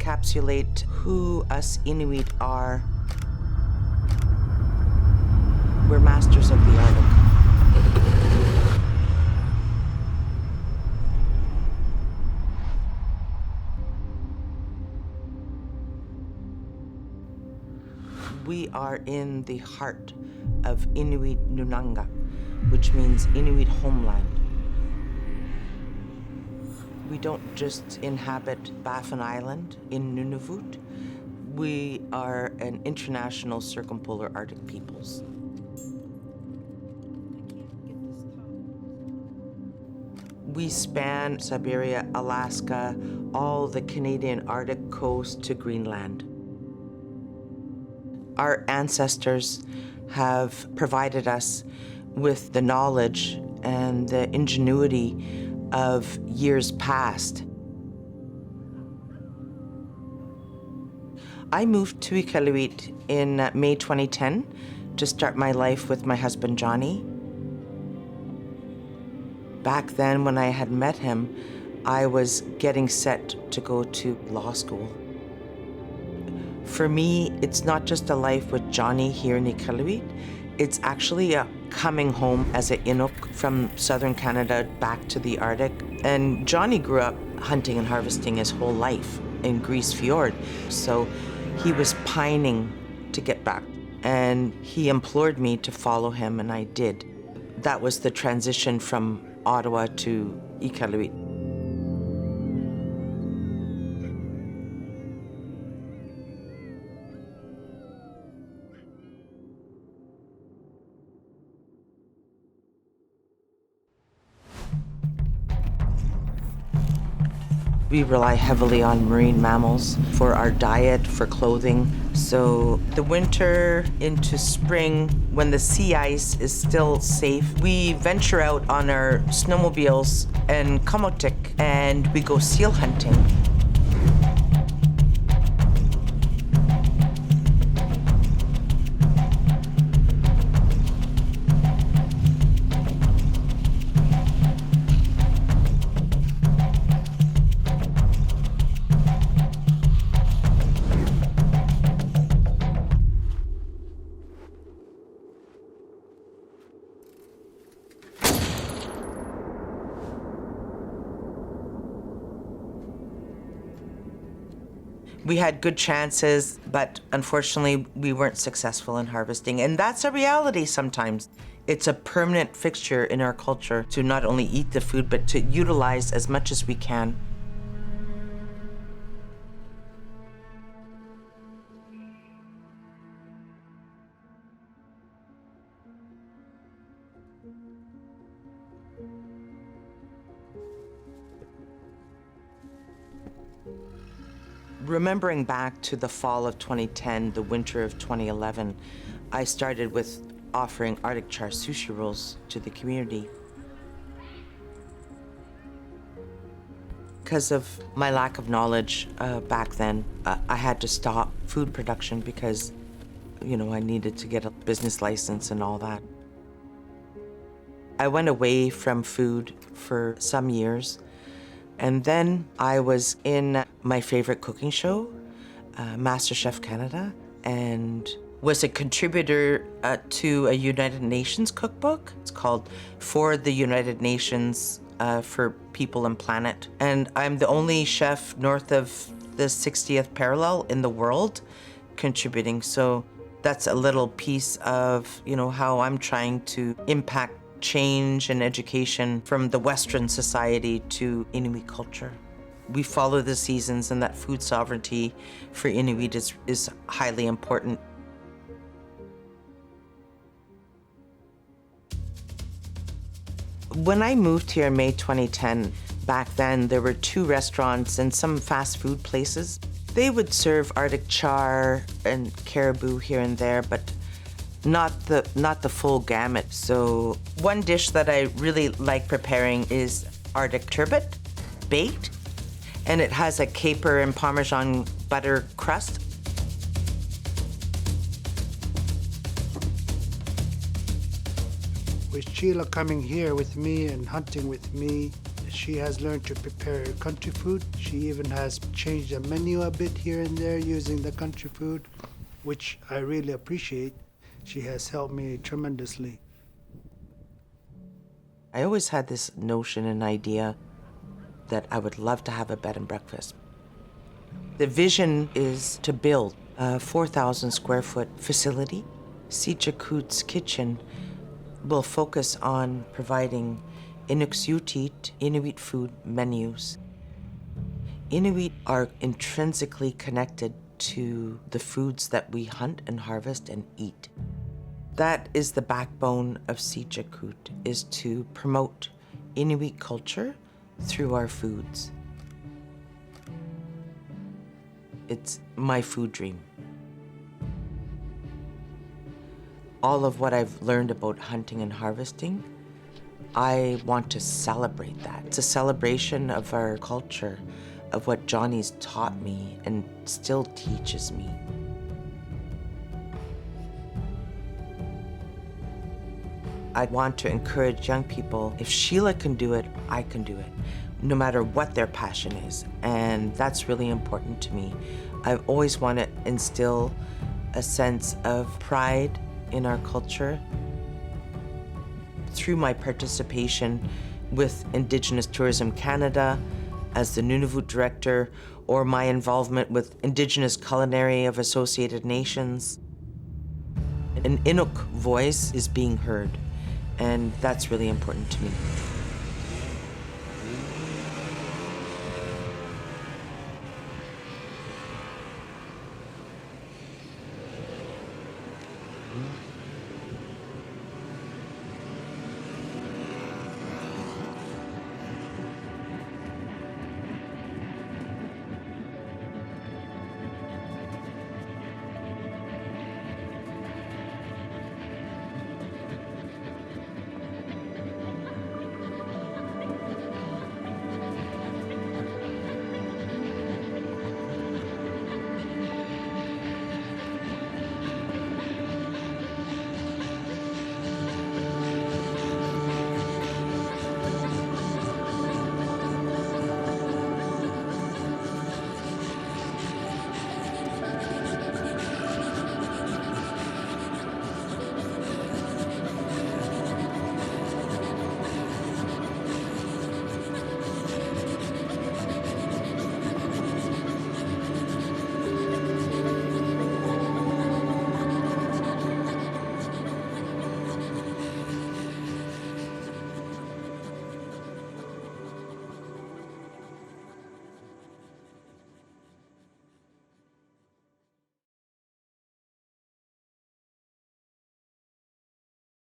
encapsulate who us Inuit are. We're masters of the Arctic. We are in the heart of Inuit Nunanga, which means Inuit homeland. We don't just inhabit Baffin Island in Nunavut. We are an international circumpolar Arctic peoples. We span Siberia, Alaska, all the Canadian Arctic coast to Greenland. Our ancestors have provided us with the knowledge and the ingenuity of years past. I moved to Iqaluit in May 2010 to start my life with my husband, Johnny. Back then, when I had met him, I was getting set to go to law school. For me, it's not just a life with Johnny here in Iqaluit, it's actually a coming home as an Inuk from southern Canada back to the Arctic. And Johnny grew up hunting and harvesting his whole life in Grise Fjord, so he was pining to get back. And he implored me to follow him, and I did. That was the transition from Ottawa to Iqaluit. We rely heavily on marine mammals for our diet, for clothing. So the winter into spring, when the sea ice is still safe, we venture out on our snowmobiles and kamotik, and we go seal hunting. We had good chances, but unfortunately, we weren't successful in harvesting. And that's a reality sometimes. It's a permanent fixture in our culture to not only eat the food, but to utilize as much as we can. Remembering back to the fall of 2010, the winter of 2011, I started with offering Arctic char sushi rolls to the community. Because of my lack of knowledge back then, I had to stop food production because, I needed to get a business license and all that. I went away from food for some years. And then I was in my favorite cooking show, MasterChef Canada, and was a contributor to a United Nations cookbook. It's called For the United Nations for People and Planet. And I'm the only chef north of the 60th parallel in the world contributing. So that's a little piece of, how I'm trying to impact change and education from the Western society to Inuit culture. We follow the seasons, and that food sovereignty for Inuit is highly important. When I moved here in May 2010, back then there were 2 restaurants and some fast food places. They would serve Arctic char and caribou here and there, but not the full gamut. So one dish that I really like preparing is Arctic turbot, baked, and it has a caper and Parmesan butter crust. With Sheila coming here with me and hunting with me, She has learned to prepare country food. She even has changed the menu a bit here and there using the country food, which I really appreciate. She has helped me tremendously. I always had this notion and idea that I would love to have a bed and breakfast. The vision is to build a 4,000 square foot facility. Sijakut's Kitchen will focus on providing Inuksutit Inuit food menus. Inuit are intrinsically connected to the foods that we hunt and harvest and eat. That is the backbone of Sijakut, is to promote Inuit culture through our foods. It's my food dream. All of what I've learned about hunting and harvesting, I want to celebrate that. It's a celebration of our culture, of what Johnny's taught me and still teaches me. I want to encourage young people, if Sheila can do it, I can do it, no matter what their passion is. And that's really important to me. I've always wanted to instill a sense of pride in our culture through my participation with Indigenous Tourism Canada as the Nunavut director, or my involvement with Indigenous Culinary of Associated Nations. An Inuk voice is being heard, and that's really important to me.